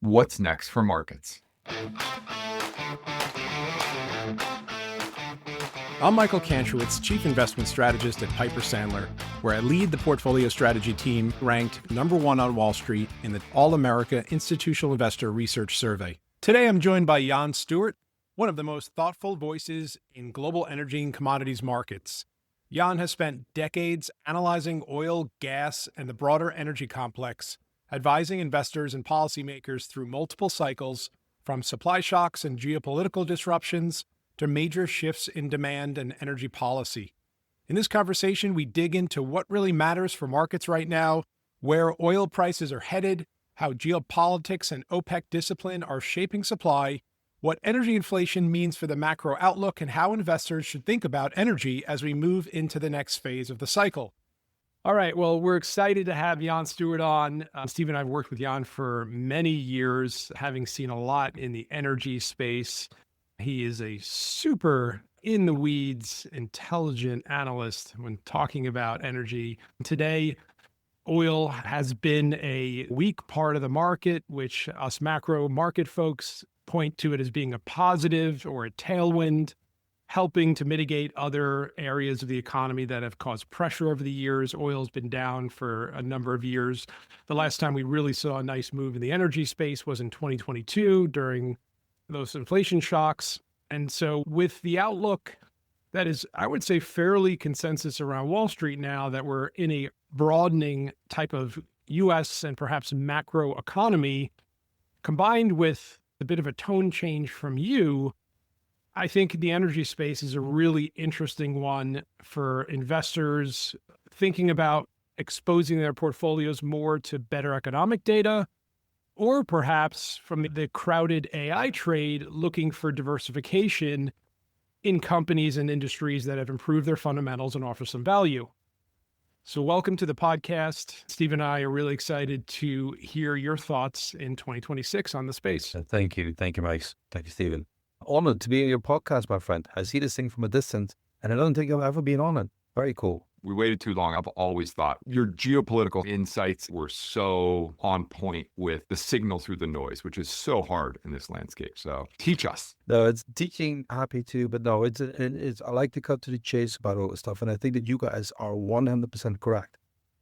What's next for markets? I'm Michael Kantrowitz, Chief Investment Strategist at Piper Sandler, where I lead the portfolio strategy team ranked number one on Wall Street in the All-America Institutional Investor Research Survey. Today, I'm joined by Jan Stuart, one of the most thoughtful voices in global energy and commodities markets. Jan has spent decades analyzing oil, gas, and the broader energy complex, advising investors and policymakers through multiple cycles, from supply shocks and geopolitical disruptions to major shifts in demand and energy policy. In this conversation, we dig into what really matters for markets right now, where oil prices are headed, how geopolitics and OPEC discipline are shaping supply, what energy inflation means for the macro outlook, and how investors should think about energy as we move into the next phase of the cycle. All right, well, we're excited to have Jan Stuart on. Steve and I have worked with Jan for many years, having seen a lot in the energy space. He is a super in the weeds, intelligent analyst when talking about energy. Today, oil has been a weak part of the market, which us macro market folks point to it as being a positive or a tailwind, helping to mitigate other areas of the economy that have caused pressure over the years. Oil's been down for a number of years. The last time we really saw a nice move in the energy space was in 2022 during those inflation shocks. And so with the outlook that is, I would say, fairly consensus around Wall Street now that we're in a broadening type of US and perhaps macro economy, combined with a bit of a tone change from you, I think the energy space is a really interesting one for investors thinking about exposing their portfolios more to better economic data, or perhaps from the crowded AI trade, looking for diversification in companies and industries that have improved their fundamentals and offer some value. So welcome to the podcast. Steve and I are really excited to hear your thoughts in 2026 on the space. Thank you. Thank you, Mike. Thank you, Stephen. Honored to be in your podcast, my friend. I see this thing from a distance, and I don't think I've ever been on it. Very cool. We waited too long. I've always thought your geopolitical insights were so on point with the signal through the noise, which is so hard in this landscape. So teach us. No, it's teaching, happy to, but no, it's I like to cut to the chase about all this stuff. And I think that you guys are 100% correct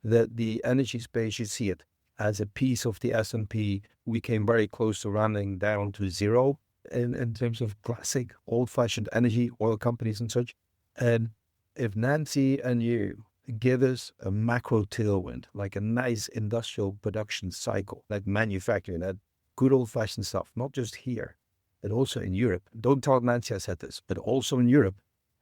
that the energy space, you see it as a piece of the S&P. We came very close to running down to zero in terms of classic old-fashioned energy, oil companies and such. And if Nancy and you give us a macro tailwind, like a nice industrial production cycle, like manufacturing, that good old-fashioned stuff, not just here, but also in Europe. Don't tell Nancy I said this, but also in Europe.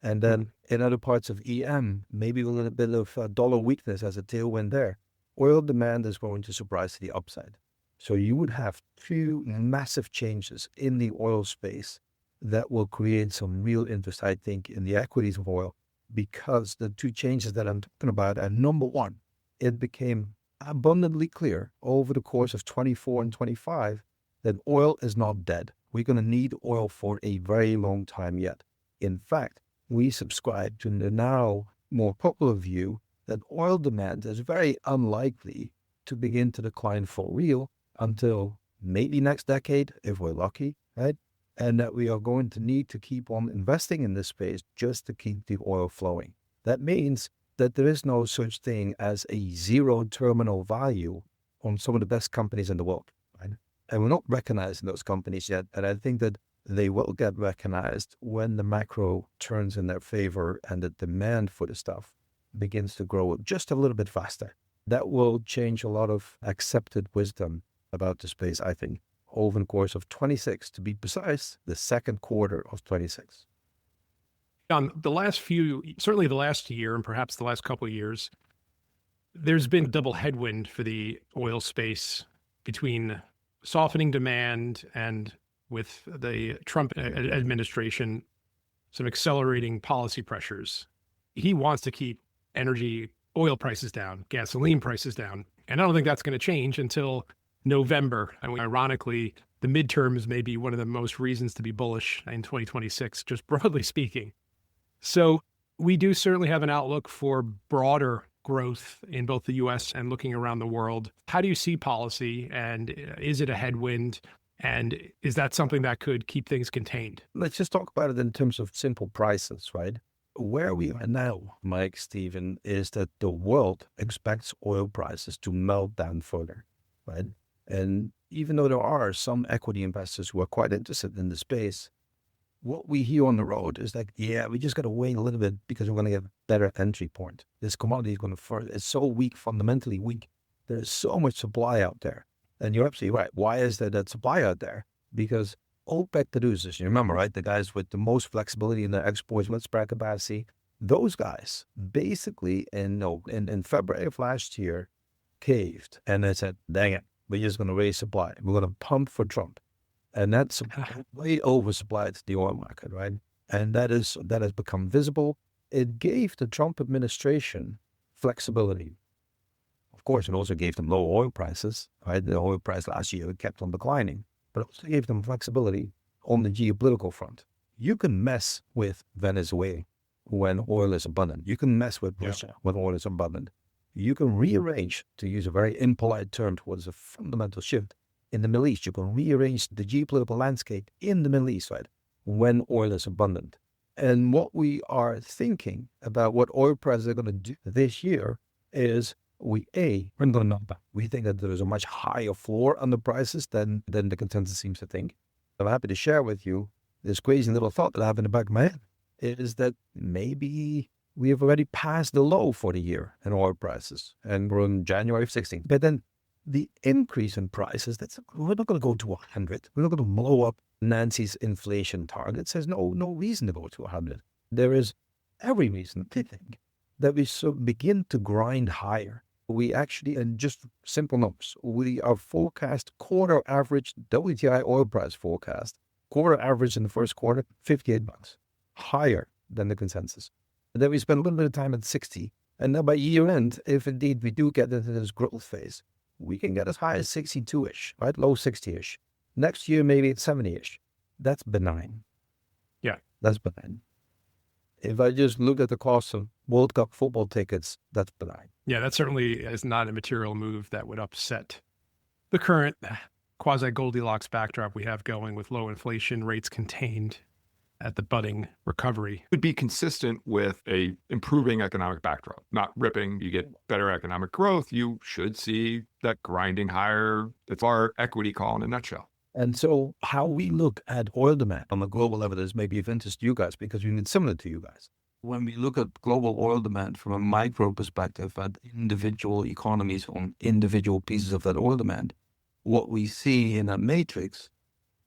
And then in other parts of EM, maybe a little bit of dollar weakness as a tailwind there. Oil demand is going to surprise to the upside. So you would have two massive changes in the oil space that will create some real interest, I think, in the equities of oil. Because the two changes that I'm talking about are, number one, it became abundantly clear over the course of 24 and 25 that oil is not dead. We're going to need oil for a very long time yet. In fact, we subscribe to the now more popular view that oil demand is very unlikely to begin to decline for real until maybe next decade, if we're lucky, right? And that we are going to need to keep on investing in this space just to keep the oil flowing. That means that there is no such thing as a zero terminal value on some of the best companies in the world, right? And we're not recognizing those companies yet. And I think that they will get recognized when the macro turns in their favor and the demand for the stuff begins to grow just a little bit faster. That will change a lot of accepted wisdom about the space, I think, over the course of 26, to be precise, the second quarter of 26. Certainly the last year and perhaps the last couple of years, there's been double headwind for the oil space between softening demand and with the Trump administration, some accelerating policy pressures. He wants to keep oil prices down, gasoline prices down. And I don't think that's going to change until November. I mean, ironically, the midterms may be one of the most reasons to be bullish in 2026, just broadly speaking. So we do certainly have an outlook for broader growth in both the US and looking around the world. How do you see policy, and is it a headwind? And is that something that could keep things contained? Let's just talk about it in terms of simple prices, right? Where we are now, Mike, Stephen, is that the world expects oil prices to melt down further, right? And even though there are some equity investors who are quite interested in the space, what we hear on the road is like, yeah, we just got to wait a little bit because we're going to get a better entry point. This commodity is going to it's so weak, fundamentally weak. There's so much supply out there. And you're absolutely right. Why is there that supply out there? Because OPEC producers, you remember, right? The guys with the most flexibility in their exports, with spare capacity, those guys basically in February of last year caved and they said, dang it, we're just going to raise supply. We're going to pump for Trump. And that's way oversupplied the oil market, right? And that has become visible. It gave the Trump administration flexibility. Of course, it also gave them low oil prices, right? The oil price last year kept on declining, but it also gave them flexibility on the geopolitical front. You can mess with Venezuela when oil is abundant. You can mess with Russia when oil is abundant. You can rearrange, to use a very impolite term towards a fundamental shift, in the Middle East. You can rearrange the geopolitical landscape in the Middle East, right, when oil is abundant. And what we are thinking about what oil prices are going to do this year is we think that there is a much higher floor on the prices than the consensus seems to think. I'm happy to share with you this crazy little thought that I have in the back of my head is that maybe we have already passed the low for the year in oil prices, and we're in January of 16. But then the increase in prices, we're not going to go to 100. We're not going to blow up Nancy's inflation target. There's no reason to go to 100. There is every reason to think that we begin to grind higher. We actually, and just simple numbers, we are forecast quarter average WTI oil price forecast, quarter average in the first quarter, $58, higher than the consensus. And then we spend a little bit of time at 60. And then by year end, if indeed we do get into this growth phase, we can get as high as 62-ish, right? Low 60-ish. Next year, maybe it's 70-ish. That's benign. Yeah. That's benign. If I just look at the cost of World Cup football tickets, that's benign. Yeah, that certainly is not a material move that would upset the current quasi-Goldilocks backdrop we have going with low inflation rates contained at the budding recovery. Would be consistent with a improving economic backdrop, not ripping. You get better economic growth. You should see that grinding higher. It's our equity call in a nutshell. And so how we look at oil demand on a global level is maybe of interest to you guys because we've been similar to you guys. When we look at global oil demand from a micro perspective at individual economies on individual pieces of that oil demand, what we see in that matrix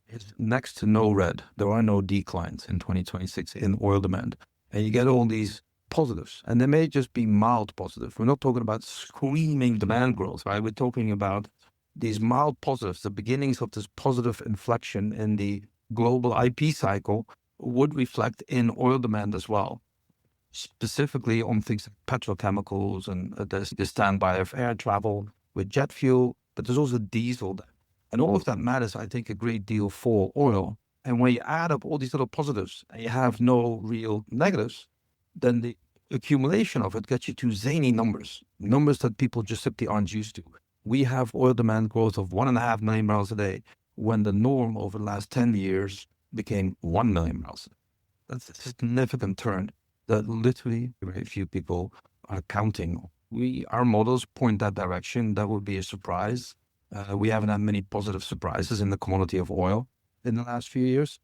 is next to no red. There are no declines in 2026 in oil demand. And you get all these positives, and they may just be mild positive. We're not talking about screaming demand growth, right? We're talking about these mild positives, the beginnings of this positive inflection in the global IP cycle would reflect in oil demand as well, specifically on things like petrochemicals and there's the standby of air travel with jet fuel, but there's also diesel. And all of that matters, I think, a great deal for oil. And when you add up all these little positives and you have no real negatives, then the accumulation of it gets you to zany numbers that people just simply aren't used to. We have oil demand growth of 1.5 million barrels a day when the norm over the last 10 years became 1 million barrels a day. That's a significant turn that literally very few people are counting. Our models point that direction. That would be a surprise. We haven't had many positive surprises in the commodity of oil in the last few years.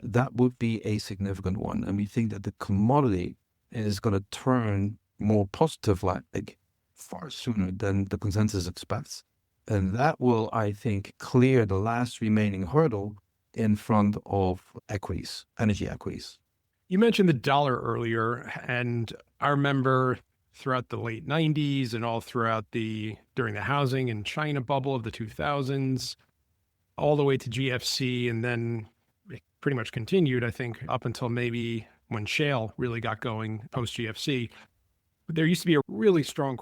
That would be a significant one. And we think that the commodity is going to turn more positive like far sooner than the consensus expects. And that will, I think, clear the last remaining hurdle in front of equities, energy equities. You mentioned the dollar earlier, and I remember throughout the late 90s and all throughout during the housing and China bubble of the 2000s, all the way to GFC, and then it pretty much continued, I think, up until maybe when shale really got going post-GFC. There used to be a really strong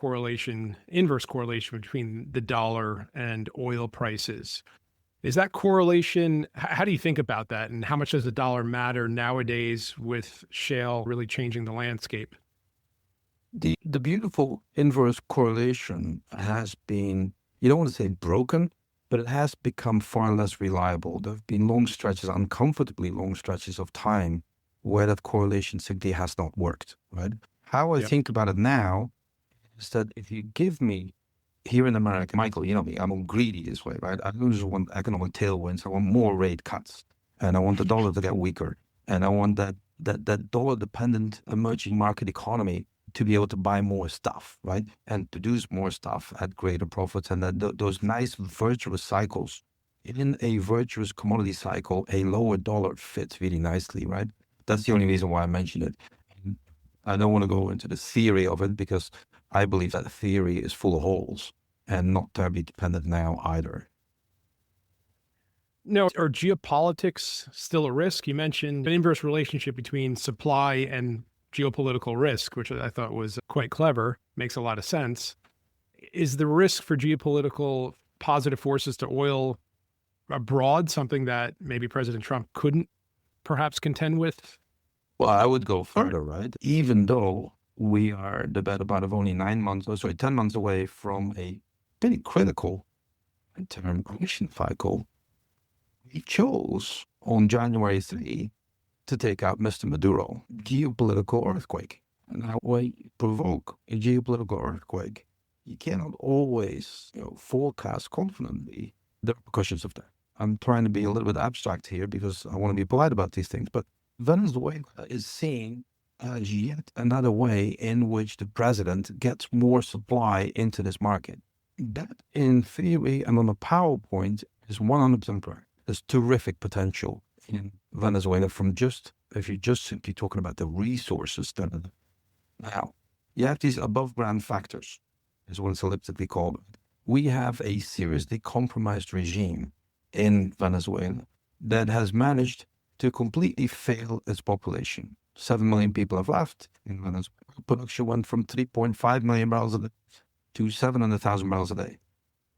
inverse correlation between the dollar and oil prices. Is that correlation, how do you think about that? And how much does the dollar matter nowadays with shale really changing the landscape? The beautiful inverse correlation has been, you don't want to say broken, but it has become far less reliable. There have been long stretches, uncomfortably long stretches of time where that correlation simply has not worked, right? How I Yep. think about it now is that if you give me here in America, Michael, you know me, I'm greedy this way, right? I just want economic tailwinds. I want more rate cuts, and I want the dollar to get weaker, and I want that dollar-dependent emerging market economy to be able to buy more stuff, right, and produce more stuff at greater profits, and that those nice virtuous cycles. In a virtuous commodity cycle, a lower dollar fits really nicely, right? That's the only reason why I mentioned it. I don't want to go into the theory of it because I believe that theory is full of holes and not terribly dependent now either. Now, are geopolitics still a risk? You mentioned an inverse relationship between supply and geopolitical risk, which I thought was quite clever, makes a lot of sense. Is the risk for geopolitical positive forces to oil abroad something that maybe President Trump couldn't perhaps contend with? Well, I would go further, right? Even though we are the better part of only 10 months away from a pretty critical term election cycle, he chose on January 3 to take out Mr. Maduro. Geopolitical earthquake. Now, when you provoke a geopolitical earthquake, you cannot always forecast confidently the repercussions of that. I'm trying to be a little bit abstract here because I want to be polite about these things, but Venezuela is seen as yet another way in which the president gets more supply into this market. That, in theory and on a PowerPoint, is 100% correct. There's terrific potential in Venezuela from if you're just simply talking about the resources that are there. Now, you have these above ground factors, is what it's elliptically called. We have a seriously compromised regime in Venezuela that has managed to completely fail its population. 7 million people have left in Venezuela. Production went from 3.5 million barrels a day to 700,000 barrels a day.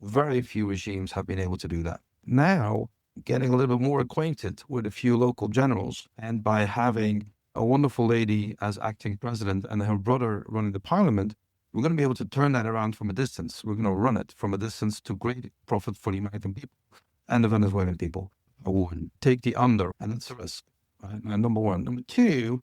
Very few regimes have been able to do that. Now, getting a little bit more acquainted with a few local generals, and by having a wonderful lady as acting president and her brother running the parliament, we're going to be able to turn that around from a distance. We're going to run it from a distance to great profit for the American people and the Venezuelan people. I would take the under, and that's a risk. Right? Number one. Number two,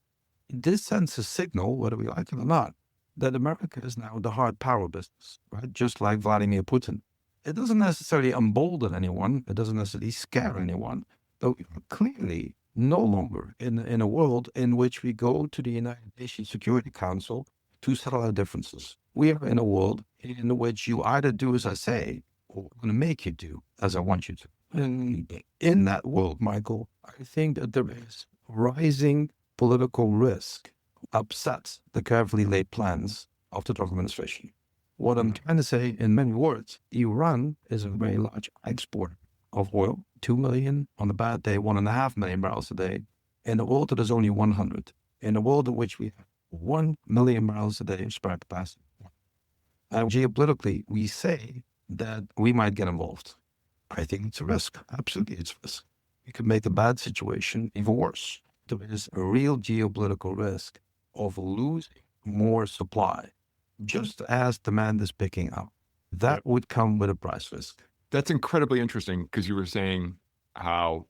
this sends a signal, whether we like it or not, that America is now the hard power business, right? Just like Vladimir Putin. It doesn't necessarily embolden anyone. It doesn't necessarily scare anyone. But we are clearly no longer in a world in which we go to the United Nations Security Council to settle our differences. We are in a world in which you either do as I say, or I'm going to make you do as I want you to. And in that world, Michael, I think that there is rising political risk upsets the carefully laid plans of the Trump administration. What I'm trying to say in many words, Iran is a very large exporter of oil, 2 million, on a bad day, 1.5 million barrels a day, in a world that is only 100, in a world in which we have 1 million barrels a day of spare capacity. And geopolitically, we say that we might get involved. I think it's a risk. Absolutely, it's a risk. We could make a bad situation even worse. There is a real geopolitical risk of losing more supply just as demand is picking up. That would come with a price risk. That's incredibly interesting because you were saying how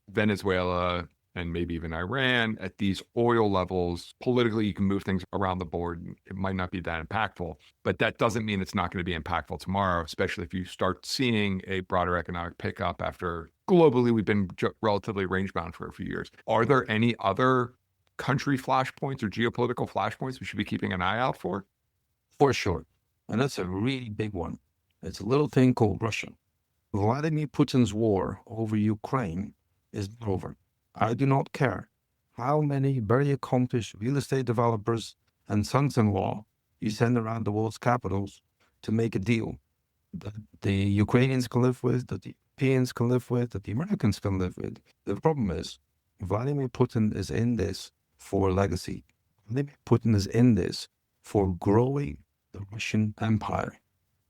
Venezuela and maybe even Iran at these oil levels, politically, you can move things around the board. It might not be that impactful, but that doesn't mean it's not going to be impactful tomorrow, especially if you start seeing a broader economic pickup after globally we've been relatively range bound for a few years. Are there any other country flashpoints or geopolitical flashpoints we should be keeping an eye out for? For sure. And that's a really big one. It's a little thing called Russia. Vladimir Putin's war over Ukraine is not over. I do not care how many very accomplished real estate developers and sons-in-law you send around the world's capitals to make a deal that the Ukrainians can live with, that the Europeans can live with, that the Americans can live with. The problem is Vladimir Putin is in this for legacy. Vladimir Putin is in this for growing the Russian Empire.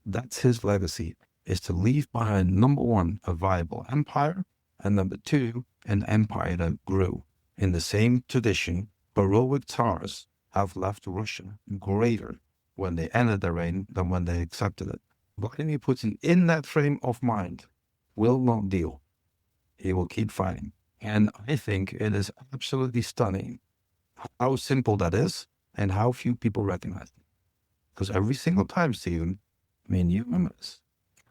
That's his legacy, is to leave behind, number one, a viable empire, and number two, an empire that grew in the same tradition, heroic tsars have left Russia greater when they ended the reign than when they accepted it. Vladimir Putin, in that frame of mind, will not deal. He will keep fighting. And I think it is absolutely stunning how simple that is and how few people recognize it. Because every single time, Stephen, I mean, you remember this.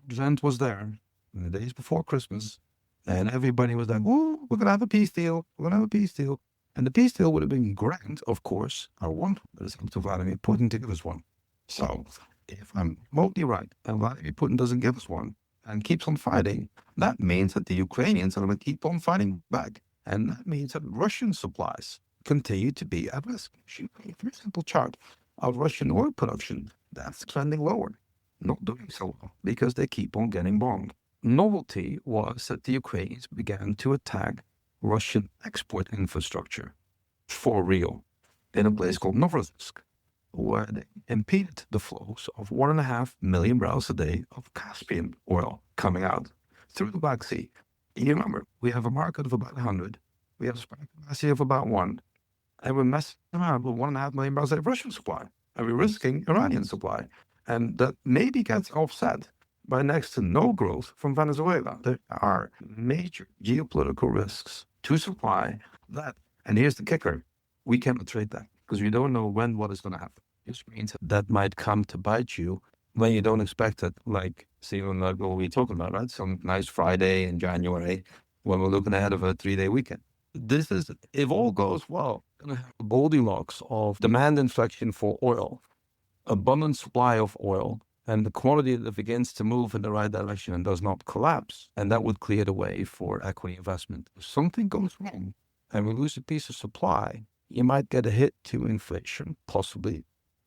President was there in the days before Christmas, and everybody was like, oh, we're going to have a peace deal. We're going to have a peace deal. And the peace deal would have been grand, of course. I want this up to Vladimir Putin to give us one. So if I'm remotely right, and Vladimir Putin doesn't give us one and keeps on fighting, that means that the Ukrainians are going to keep on fighting back. And that means that Russian supplies continue to be at risk. A very simple chart of Russian oil production that's trending lower, not doing so well because they keep on getting bombed. Novelty was that the Ukrainians began to attack Russian export infrastructure for real in a place called Novorossiysk, where they impeded the flows of 1.5 million barrels a day of Caspian oil coming out through the Black Sea. And you remember, we have a market of about 100, we have a spare capacity of about 1, and we're messing around with 1.5 million barrels a day of Russian supply, and we're risking Iranian supply. And that maybe gets offset by next to no growth from Venezuela. There are major geopolitical risks to supply that. And here's the kicker. We cannot trade that because we don't know when what is going to happen. This means that might come to bite you when you don't expect it, like Stephen, like what we're talking about, right? Some nice Friday in January when we're looking ahead of a 3-day weekend. This is, if all goes well, going to have a Goldilocks of demand inflection for oil, abundant supply of oil, and the quantity that begins to move in the right direction and does not collapse. And that would clear the way for equity investment. If something goes wrong and we lose a piece of supply, you might get a hit to inflation, possibly,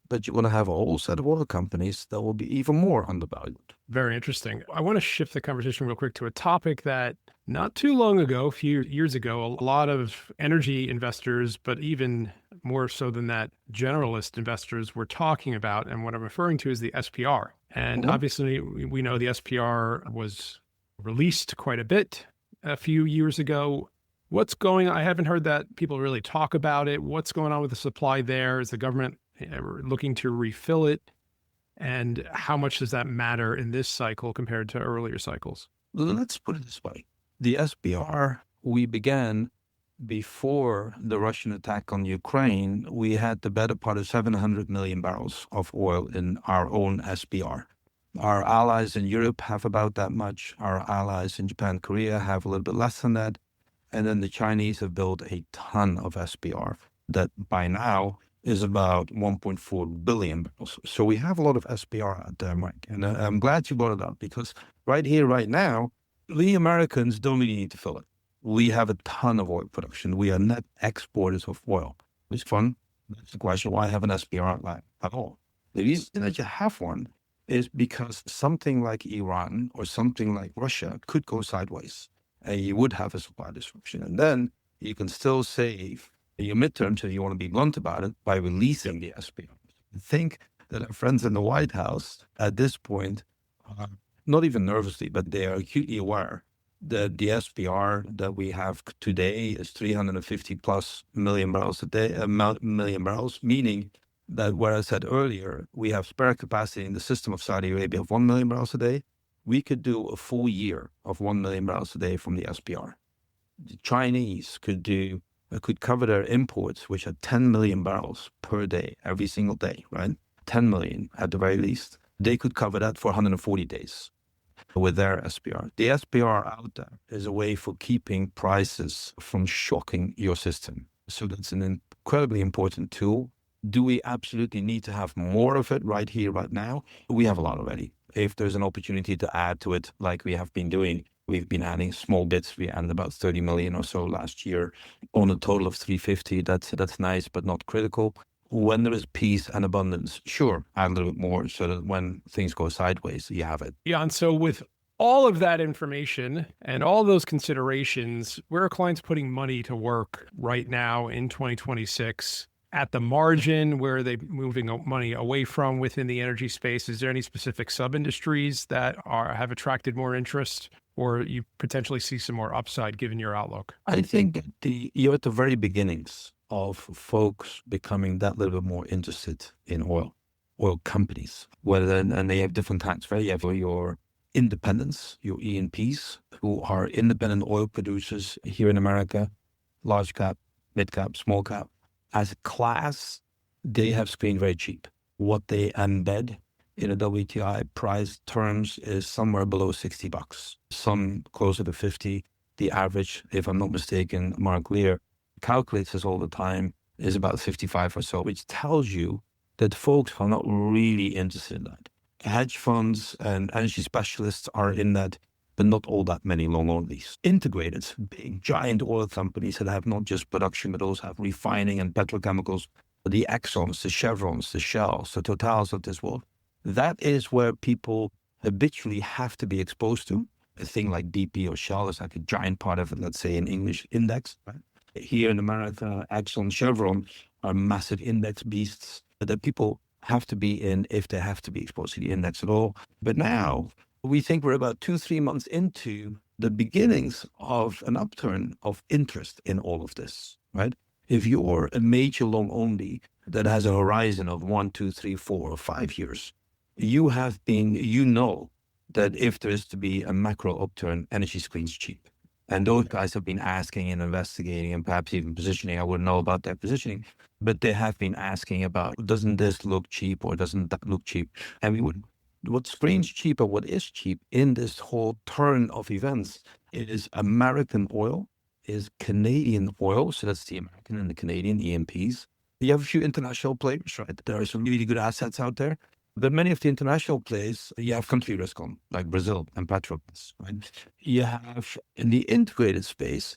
but you're going to have a whole set of oil companies that will be even more undervalued. Very interesting. I want to shift the conversation real quick to a topic that not too long ago, a few years ago, a lot of energy investors, but even more so than that, generalist investors were talking about. And what I'm referring to is the SPR. And obviously, we know the SPR was released quite a bit a few years ago. What's going on? I haven't heard that people really talk about it. What's going on with the supply there? Is the government looking to refill it? And how much does that matter in this cycle compared to earlier cycles? Let's put it this way. The SPR, we began before the Russian attack on Ukraine. We had the better part of 700 million barrels of oil in our own SPR. Our allies in Europe have about that much. Our allies in Japan, Korea have a little bit less than that. And then the Chinese have built a ton of SPR that by now is about 1.4 billion barrels. So we have a lot of SPR out there, Mike. And I'm glad you brought it up because right here, right now, we Americans don't really need to fill it. We have a ton of oil production. We are net exporters of oil. It's fun. That's the question. Why have an SPR line at all? The reason that you have one is because something like Iran or something like Russia could go sideways and you would have a supply disruption. And then you can still save your midterms, if you want to be blunt about it, by releasing the SPR. I think that our friends in the White House at this point are not even nervously, but they are acutely aware that the SPR that we have today is 350 plus million barrels a day, million barrels, meaning that where I said earlier, we have spare capacity in the system of Saudi Arabia of 1 million barrels a day. We could do a full year of 1 million barrels a day from the SPR. The Chinese could cover their imports, which are 10 million barrels per day, every single day, right? 10 million at the very least. They could cover that for 140 days with their SPR. The SPR out there is a way for keeping prices from shocking your system. So that's an incredibly important tool. Do we absolutely need to have more of it right here, right now? We have a lot already. If there's an opportunity to add to it, like we have been doing, we've been adding small bits. We added about 30 million or so last year on a total of 350. That's nice, but not critical. When there is peace and abundance, sure, add a little bit more so that when things go sideways, you have it. Jan, so with all of that information and all those considerations, where are clients putting money to work right now in 2026? At the margin, where are they moving money away from within the energy space? Is there any specific sub-industries that have attracted more interest, or you potentially see some more upside given your outlook? I think you're at the very beginnings of folks becoming that little bit more interested in oil companies, and they have different kinds, right? You have your independents, your E&Ps, who are independent oil producers here in America, large cap, mid cap, small cap. As a class, they have screened very cheap. What they embed in a WTI price terms is somewhere below $60, some closer to 50. The average, if I'm not mistaken, Mark Lear calculates this all the time, is about 55 or so, which tells you that folks are not really interested in that. Hedge funds and energy specialists are in that, but not all that many long onlys. Integrated, big, giant oil companies that have not just production, but also have refining and petrochemicals, the Exxons, the Chevrons, the Shells, the Totals of this world. That is where people habitually have to be exposed to. A thing like BP or Shell is like a giant part of it, let's say, an English index. Right? Here in America, Exxon, Chevron are massive index beasts that people have to be in if they have to be exposed to the index at all. But now we think we're about 2-3 months into the beginnings of an upturn of interest in all of this, right? If you're a major long only that has a horizon of 1, 2, 3, 4, or 5 years, you know that if there is to be a macro upturn, energy screens cheap. And those guys have been asking and investigating and perhaps even positioning. I wouldn't know about their positioning, but they have been asking about, doesn't this look cheap or doesn't that look cheap? And what screens cheap or what is cheap in this whole turn of events is American oil, is Canadian oil. So that's the American and the Canadian E&Ps. You have a few international players, right? There are some really good assets out there. But many of the international plays, you have country risk on, like Brazil and Petrobras, right? You have in the integrated space,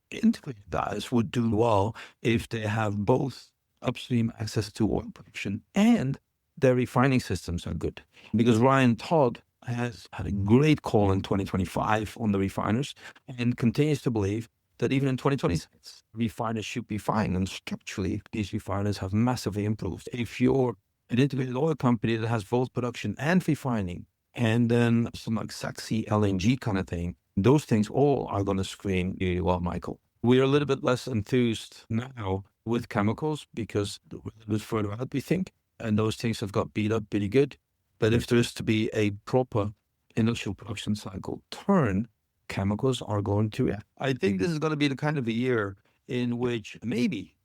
integrated guys would do well if they have both upstream access to oil production and their refining systems are good. Because Ryan Todd has had a great call in 2025 on the refiners and continues to believe that even in 2026, refiners should be fine. And structurally, these refiners have massively improved. If you're an integrated oil company that has both production and refining, and then some like sexy LNG kind of thing, those things all are going to screen really well, Michael. We're a little bit less enthused now with chemicals because we're a little bit further out, we think, and those things have got beat up pretty good. But if there is to be a proper industrial production cycle turn, chemicals are going to react. I think this is going to be the kind of a year in which maybe,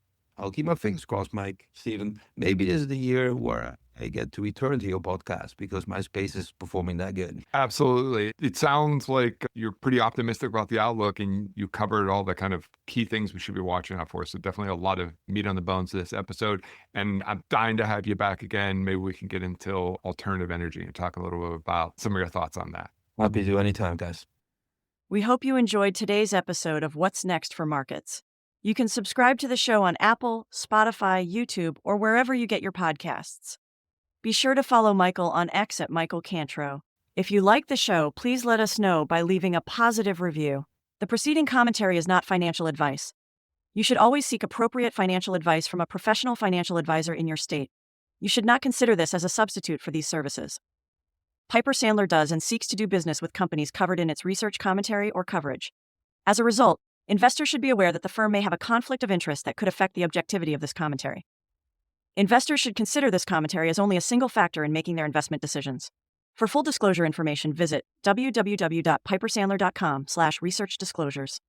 I'll keep my fingers crossed, Mike, Stephen, maybe this is the year where I get to return to your podcast because my space is performing that good. Absolutely. It sounds like you're pretty optimistic about the outlook and you covered all the kind of key things we should be watching out for. So definitely a lot of meat on the bones of this episode. And I'm dying to have you back again. Maybe we can get into alternative energy and talk a little bit about some of your thoughts on that. Happy to anytime, guys. We hope you enjoyed today's episode of What's Next for Markets. You can subscribe to the show on Apple, Spotify, YouTube, or wherever you get your podcasts. Be sure to follow Michael on X at Michael Cantro. If you like the show, please let us know by leaving a positive review. The preceding commentary is not financial advice. You should always seek appropriate financial advice from a professional financial advisor in your state. You should not consider this as a substitute for these services. Piper Sandler does and seeks to do business with companies covered in its research commentary or coverage. As a result, investors should be aware that the firm may have a conflict of interest that could affect the objectivity of this commentary. Investors should consider this commentary as only a single factor in making their investment decisions. For full disclosure information, visit www.pipersandler.com/researchdisclosures.